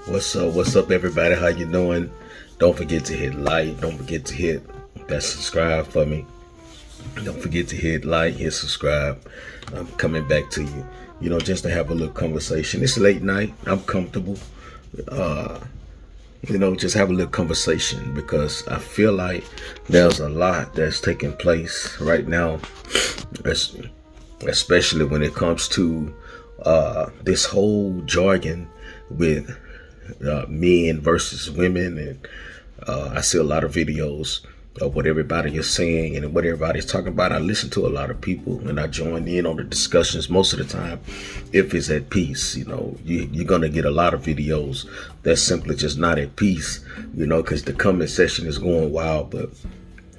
What's up, everybody? How you doing? Don't forget to hit like. Don't forget to hit that subscribe for me. Don't forget to hit like, hit subscribe. I'm coming back to you, just to have a little conversation. It's late night. I'm comfortable. Uh, just have a little conversation because I feel like there's a lot that's taking place right now, especially when it comes to this whole jargon with men versus women. And I see a lot of videos of what everybody is saying and what everybody's talking about. I listen to a lot of people and I join in on the discussions most of the time. If it's at peace, you're going to get a lot of videos that's simply just not at peace, because the comment section is going wild. But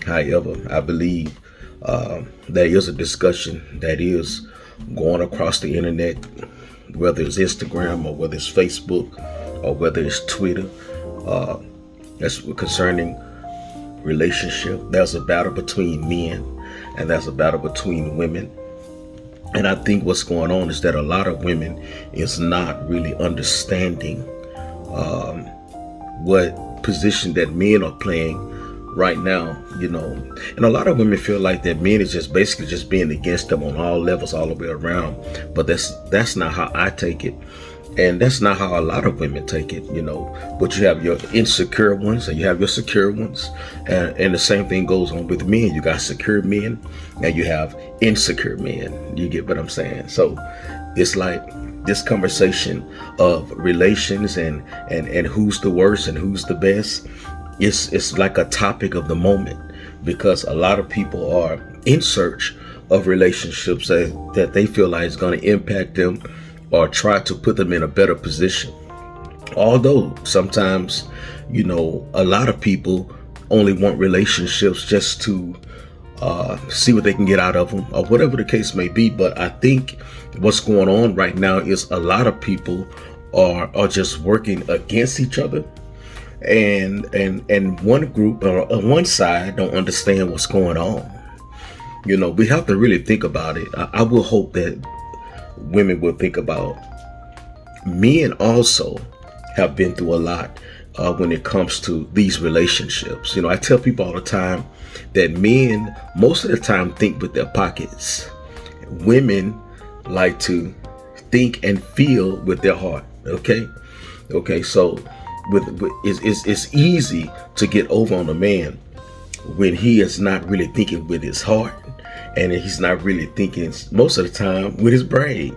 however, I believe there is a discussion that is going across the internet, whether it's Instagram or whether it's Facebook or whether it's Twitter. That's concerning relationship. There's a battle between men and there's a battle between women. And I think what's going on is that a lot of women is not really understanding what position that men are playing right now, and a lot of women feel like that men is just basically just being against them on all levels all the way around. But that's not how I take it. And that's not how a lot of women take it, but you have your insecure ones and you have your secure ones. And the same thing goes on with men. You got secure men and you have insecure men. You get what I'm saying? So it's like this conversation of relations and who's the worst and who's the best. It's like a topic of the moment because a lot of people are in search of relationships that they feel like is going to impact them or try to put them in a better position. Although sometimes, a lot of people only want relationships just to see what they can get out of them or whatever the case may be. But I think what's going on right now is a lot of people are just working against each other. And one group or one side don't understand what's going on. We have to really think about it. I will hope that women will think about men also have been through a lot when it comes to these relationships. I tell people all the time that men most of the time think with their pockets. Women like to think and feel with their heart. Okay. So it's easy to get over on a man when he is not really thinking with his heart. And he's not really thinking most of the time with his brain.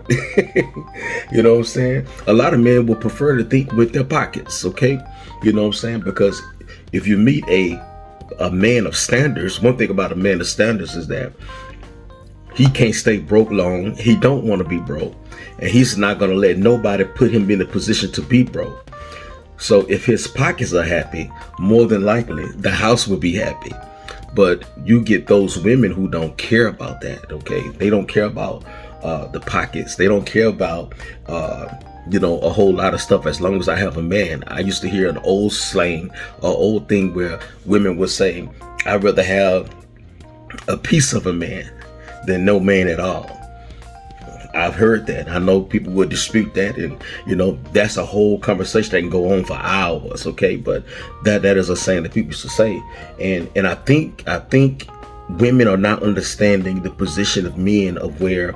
You know what I'm saying? A lot of men will prefer to think with their pockets, okay? You know what I'm saying? Because if you meet a man of standards, one thing about a man of standards is that he can't stay broke long. He don't want to be broke. And he's not going to let nobody put him in a position to be broke. So if his pockets are happy, more than likely the house will be happy. But you get those women who don't care about that, okay? They don't care about the pockets. They don't care about, a whole lot of stuff as long as I have a man. I used to hear an old slang, an old thing where women would say, I'd rather have a piece of a man than no man at all. I've heard that. I know people would dispute that, and that's a whole conversation that can go on for hours. Okay, but that is a saying that people used to say, and I think women are not understanding the position of men, of where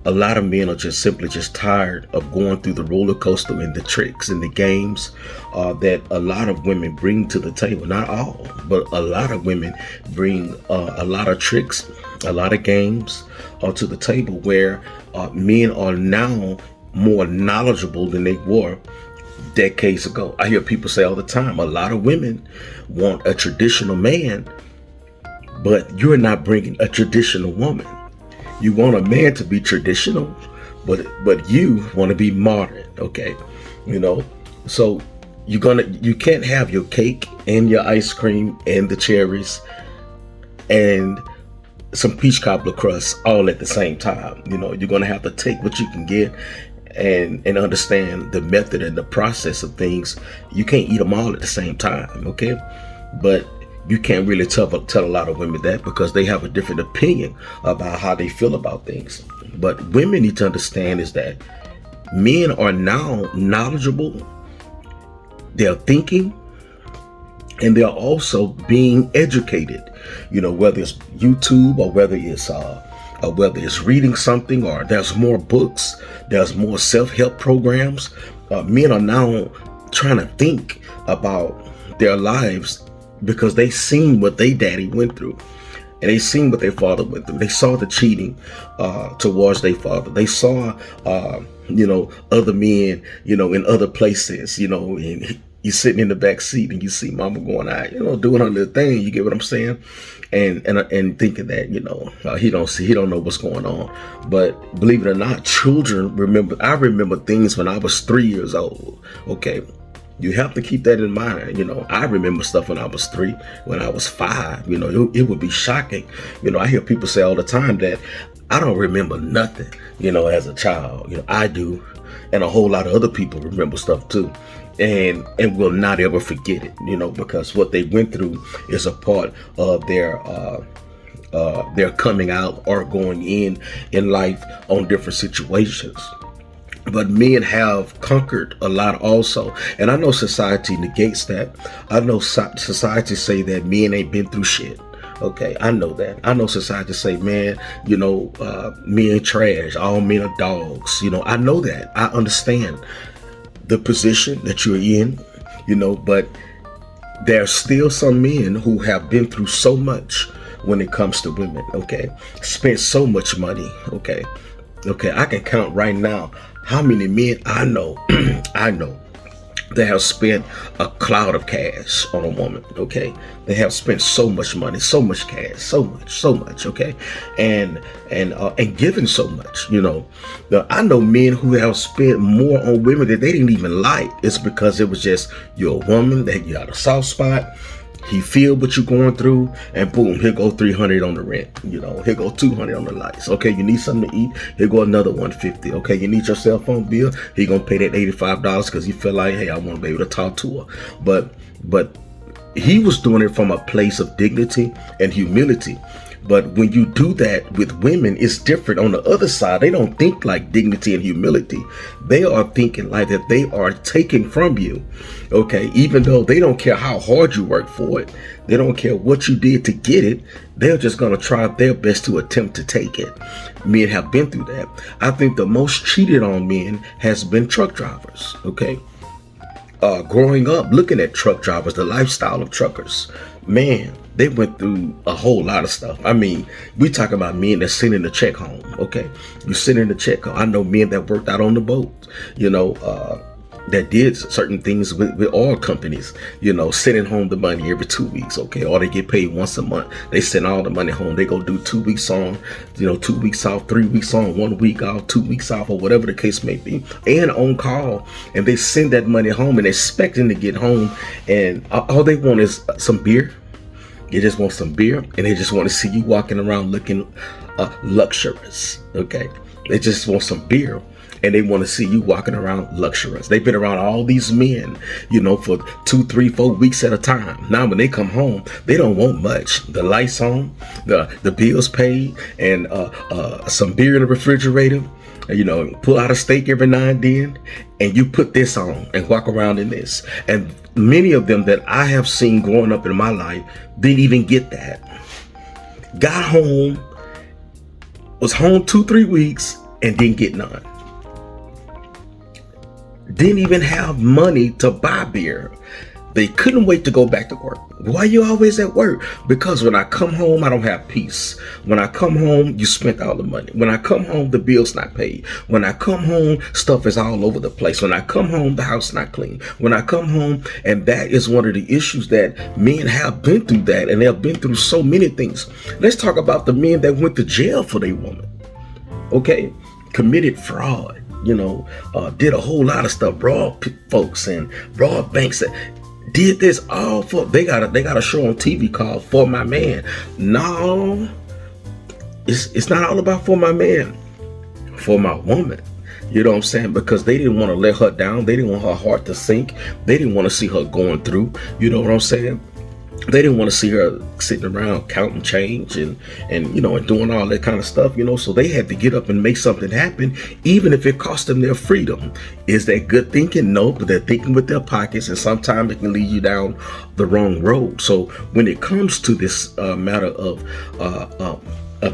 a lot of men are just simply just tired of going through the roller coaster and the tricks and the games that a lot of women bring to the table. Not all, but a lot of women bring a lot of tricks, a lot of games to the table, where men are now more knowledgeable than they were decades ago. I hear people say all the time, a lot of women want a traditional man, but you're not bringing a traditional woman. You want a man to be traditional, but you want to be modern, okay? So you can't have your cake and your ice cream and the cherries and some peach cobbler crust all at the same time. You're going to have to take what you can get and understand the method and the process of things. You can't eat them all at the same time, okay? But you can't really tell a lot of women that, because they have a different opinion about how they feel about things. But women need to understand is that men are now knowledgeable they're thinking, and they're also being educated. Whether it's YouTube or whether it's reading something, or there's more books, there's more self-help programs. Men are now trying to think about their lives because they seen what they daddy went through. And they seen what their father went through. They saw the cheating towards their father. They saw, other men, in other places, and you're sitting in the back seat and you see mama going out, doing her little thing. You get what I'm saying? And thinking that, he don't know what's going on. But believe it or not, children remember. I remember things when I was 3 years old. Okay. You have to keep that in mind. I remember stuff when I was 3, when I was 5. It would be shocking. I hear people say all the time that I don't remember nothing, as a child. I do. And a whole lot of other people remember stuff too. And will not ever forget it, because what they went through is a part of their coming out or going in life on different situations. But men have conquered a lot also. And I know society negates that. I know society say that men ain't been through shit. Okay, I know that. I know society say, man, men trash. All men are dogs. I know that. I understand the position that you're in, but there's still some men who have been through so much when it comes to women. Okay, spent so much money. Okay, I can count right now how many men I know that have spent a cloud of cash on a woman. Okay, they have spent so much money, so much cash, so much. Okay, and given so much. I know men who have spent more on women that they didn't even like. It's because it was just, you're a woman, that you got a soft spot. He feel what you're going through, and boom, here go $300 on the rent. Here go $200 on the lights. Okay, you need something to eat. Here go another $150. Okay, you need your cell phone bill. He gonna pay that $85 because he feel like, hey, I want to be able to talk to her. But he was doing it from a place of dignity and humility. But when you do that with women, it's different. On the other side, they don't think like dignity and humility. They are thinking like that they are taking from you. Okay, even though they don't care how hard you work for it, they don't care what you did to get it. They're just going to try their best to attempt to take it. Men have been through that. I think the most cheated on men has been truck drivers. Okay. Growing up, looking at truck drivers, the lifestyle of truckers, man, they went through a whole lot of stuff. I mean, we talk about men that sending the check home. Okay, you sending the check home. I know men that worked out on the boat, that did certain things with oil companies, sending home the money every 2 weeks. Okay, or they get paid once a month. They send all the money home. They go do 2 weeks on, 2 weeks off, 3 weeks on, 1 week off, 2 weeks off, or whatever the case may be, and on call. And they send that money home and expecting to get home, and all they want is some beer. They just want some beer, and they just want to see you walking around looking luxurious. Okay, they just want some beer, and they want to see you walking around luxurious. They've been around all these men, for 2, 3, 4 weeks at a time. Now, when they come home, they don't want much. The lights on, the bills paid, and some beer in the refrigerator. Pull out a steak every now and then, and you put this on and walk around in this. And many of them that I have seen growing up in my life didn't even get that. Got home, was home 2, 3 weeks, and didn't get none. Didn't even have money to buy beer. They couldn't wait to go back to work. Why you always at work? Because when I come home, I don't have peace. When I come home, you spent all the money. When I come home, the bill's not paid. When I come home, stuff is all over the place. When I come home, the house not clean. When I come home, and that is one of the issues that men have been through that, and they have been through so many things. Let's talk about the men that went to jail for their woman. Okay? Committed fraud. Did a whole lot of stuff. Robbed folks and robbed banks. Did this all for, they got a show on TV called For My Man. No, it's not all about for my man, for my woman. You know what I'm saying? Because they didn't want to let her down. They didn't want her heart to sink. They didn't want to see her going through. You know what I'm saying? They didn't want to see her sitting around counting change and and doing all that kind of stuff, so they had to get up and make something happen, even if it cost them their freedom. Is that good thinking? No, but they're thinking with their pockets, and sometimes it can lead you down the wrong road. So when it comes to this matter of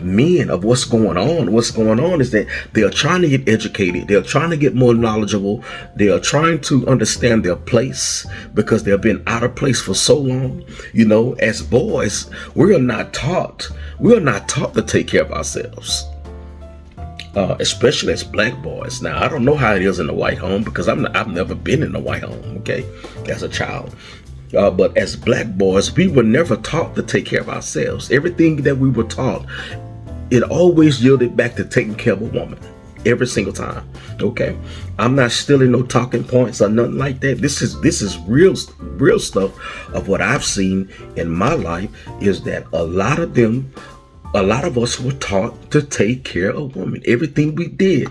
men, of what's going on is that they are trying to get educated, they're trying to get more knowledgeable, they are trying to understand their place, because they've been out of place for so long. As boys, we are not taught to take care of ourselves, especially as black boys. Now, I don't know how it is in the white home, because I've never been in the white home, okay, as a child. But as black boys, we were never taught to take care of ourselves. Everything that we were taught, it always yielded back to taking care of a woman. Every single time. Okay. I'm not stealing no talking points or nothing like that. This is real stuff of what I've seen in my life, is that a lot of us were taught to take care of women. Everything we did,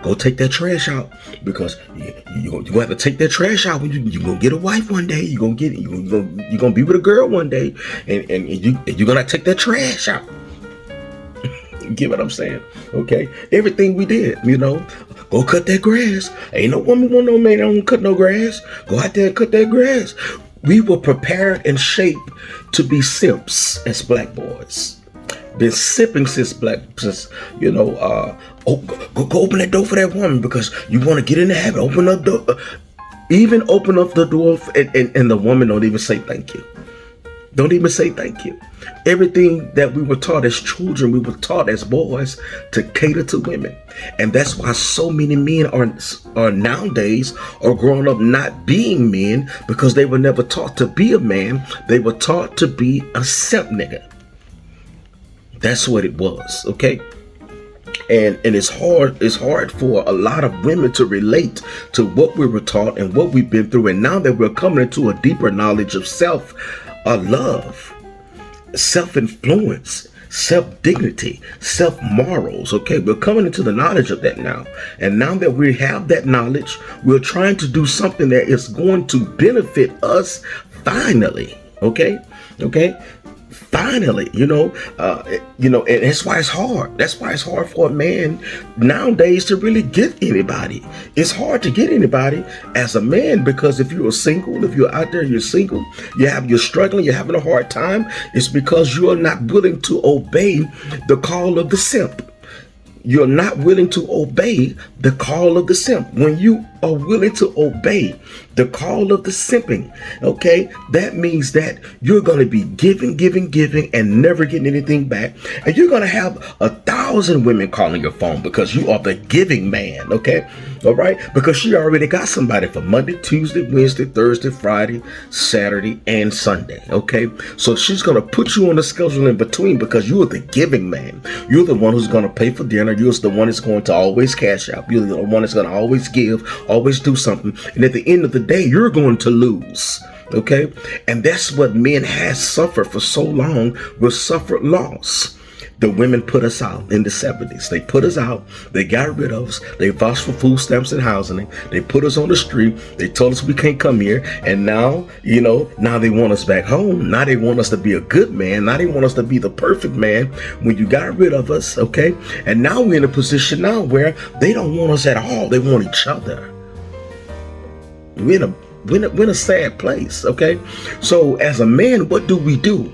go take that trash out, because you gonna have to take that trash out when you're gonna get a wife one day. You're gonna be with a girl one day, and you're gonna take that trash out. Get what I'm saying? Okay. Everything we did, go cut that grass. Ain't no woman want no man that don't cut no grass. Go out there and cut that grass. We were prepared and shaped to be simps as black boys. Been sipping since go open that door for that woman, because you want to get in the habit. Open up the even open up the door, and the woman don't even say thank you. Don't even say thank you. Everything that we were taught as children, we were taught as boys to cater to women. And that's why so many men are nowadays are growing up not being men, because they were never taught to be a man. They were taught to be a simp nigga. That's what it was, okay? And it's hard for a lot of women to relate to what we were taught and what we've been through. And now that we're coming into a deeper knowledge of self-love, self-influence, self-dignity, self-morals, okay? We're coming into the knowledge of that now. And now that we have that knowledge, we're trying to do something that is going to benefit us finally, okay? Finally, and that's why it's hard. That's why it's hard for a man nowadays to really get anybody. It's hard to get anybody as a man, because if you're single, if you're out there, you're single, you're struggling, you're having a hard time, it's because you're not willing to obey the call of the simp. You're not willing to obey the call of the simp. When you are willing to obey the call of the simping, okay, that means that you're going to be giving and never getting anything back. And you're going to have 1,000 women calling your phone because you are the giving man, okay? All right? Because she already got somebody for Monday, Tuesday, Wednesday, Thursday, Friday, Saturday, and Sunday, okay? So she's going to put you on the schedule in between, because you are the giving man. You're the one who's going to pay for dinner. You're the one that's going to always cash out. You're the one that's going to always give, always do something. And at the end of the day, you're going to lose. Okay? And that's what men have suffered for so long. We've suffered loss. The women put us out in the 70s. They put us out. They got rid of us. They vouched for food stamps and housing. They put us on the street. They told us we can't come here. And now, now they want us back home. Now they want us to be a good man. Now they want us to be the perfect man when you got rid of us, okay? And now we're in a position now where they don't want us at all. They want each other. We're in a sad place, okay? So as a man, what do we do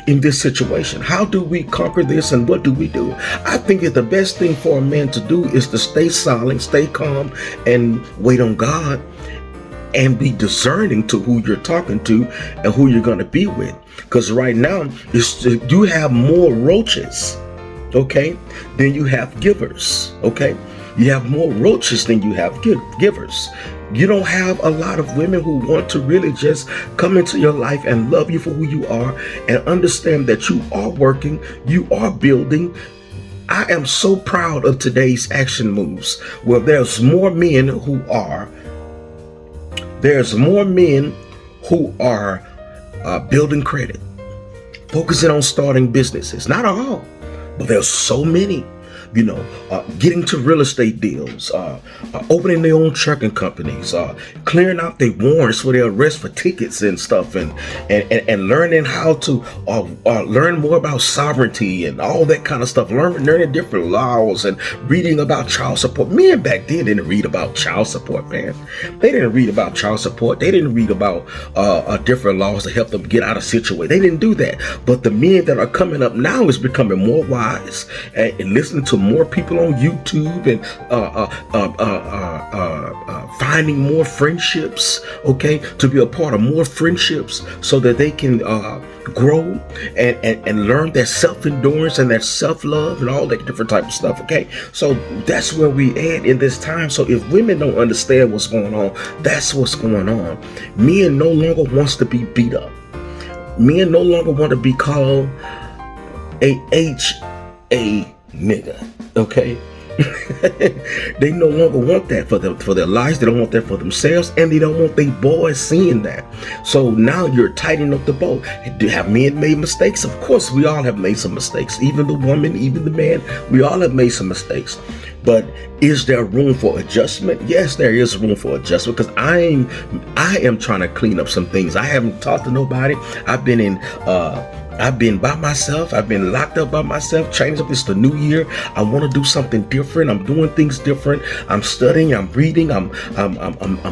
in this situation? How do we conquer this, and what do we do? I think that the best thing for a man to do is to stay silent, stay calm, and wait on God, and be discerning to who you're talking to and who you're going to be with. Because right now, you have more roaches, okay, than you have givers, okay? You have more roaches than you have givers. You don't have a lot of women who want to really just come into your life and love you for who you are and understand that you are working, you are building. I am so proud of today's action moves, where there's more men who are building credit, focusing on starting businesses. Not all, but there's so many. getting to real estate deals, opening their own trucking companies, clearing out their warrants for their arrest for tickets and stuff, and learning how to learn more about sovereignty and all that kind of stuff, learning different laws and reading about child support. Men back then didn't read about child support, man. They didn't read about child support. They didn't read about different laws to help them get out of situation. They didn't do that. But the men that are coming up now is becoming more wise and listening to more people on YouTube and finding more friendships, okay, to be a part of more friendships so that they can grow and learn that self-endurance and that self-love and all that different type of stuff, okay? So that's where we at in this time. So if women don't understand what's going on, that's what's going on. Men no longer wants to be beat up. Men no longer want to be called a nigga, okay? They no longer want that for their lives. They don't want that for themselves, and they don't want their boys seeing that. So now you're tightening up the boat. Do have men made mistakes? Of course, we all have made some mistakes. Even the woman, even the man, we all have made some mistakes. But is there room for adjustment? Yes, there is room for adjustment, because I am trying to clean up some things. I haven't talked to nobody. I've been by myself. I've been locked up by myself. Change up. It's the new year. I want to do something different. I'm doing things different. I'm studying. I'm reading. I'm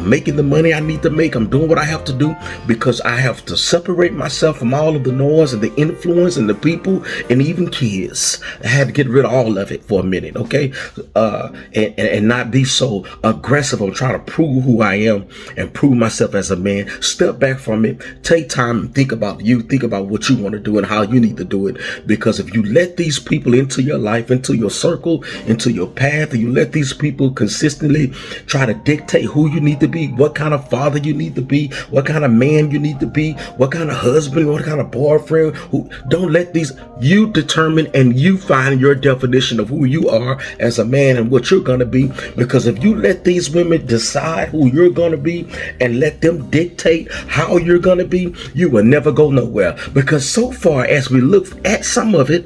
making the money I need to make. I'm doing what I have to do, because I have to separate myself from all of the noise and the influence and the people and even kids. I had to get rid of all of it for a minute, okay? And not be so aggressive on trying to prove who I am and prove myself as a man. Step back from it. Take time and think about you. Think about what you want to do and how you need to do it. Because if you let these people into your life, into your circle, into your path, and you let these people consistently try to dictate who you need to be, what kind of father you need to be, what kind of man you need to be, what kind of husband, what kind of boyfriend, don't let these, you determine and you find your definition of who you are as a man and what you're going to be. Because if you let these women decide who you're going to be and let them dictate how you're going to be, you will never go nowhere. Because so far as we look at some of it,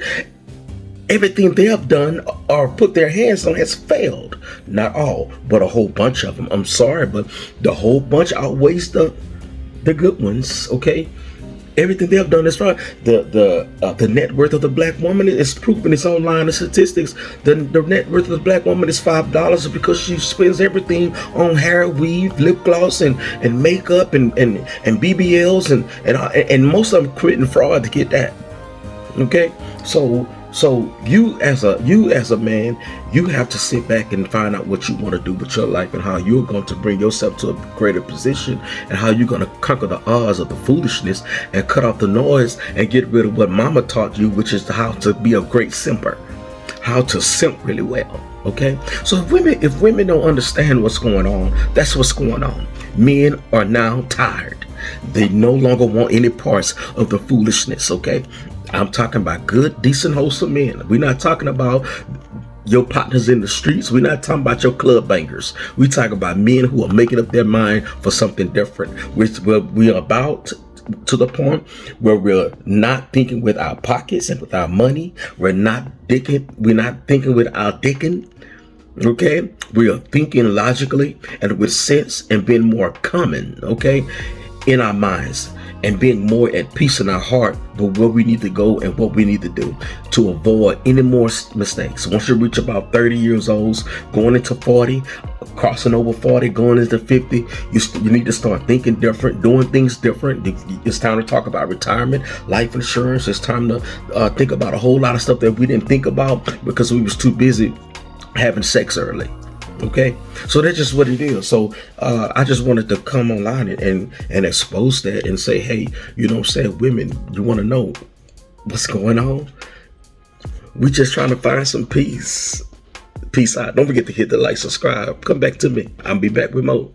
everything they have done or put their hands on has failed. Not all, but a whole bunch of them. I'm sorry, but the whole bunch outweighs the good ones, okay? Everything they have done is fine. The net worth of the black woman is proven. It's online, the statistics. The net worth of the black woman is $5 because she spends everything on hair, weave, lip gloss, and makeup and BBLs and most of them quitting fraud to get that. Okay, so you as a man, you have to sit back and find out what you want to do with your life and how you're going to bring yourself to a greater position and how you're going to conquer the odds of the foolishness and cut off the noise and get rid of what mama taught you, which is how to be a great simper, how to simp really well. Okay, so if women don't understand what's going on, that's what's going on. Men are now tired. They no longer want any parts of the foolishness. Okay, I'm talking about good, decent, wholesome men. We're not talking about your partners in the streets. We're not talking about your club bangers. We're talking about men who are making up their mind for something different. We're about to the point where we're not thinking with our pockets and with our money. We're not thinking with our dicking. Okay, we are thinking logically and with sense and being more common, okay, in our minds, and being more at peace in our heart with where we need to go and what we need to do to avoid any more mistakes. Once you reach about 30 years old, going into 40, crossing over 40, going into 50, you need to start thinking different, doing things different. It's time to talk about retirement, life insurance. It's time to think about a whole lot of stuff that we didn't think about because we was too busy having sex early. Okay, so that's just what it is. So I just wanted to come online and expose that and say, hey, you know what I'm saying, women, you want to know what's going on? We just trying to find some peace. Peace out. Don't forget to hit the like, subscribe. Come back to me. I'll be back with more.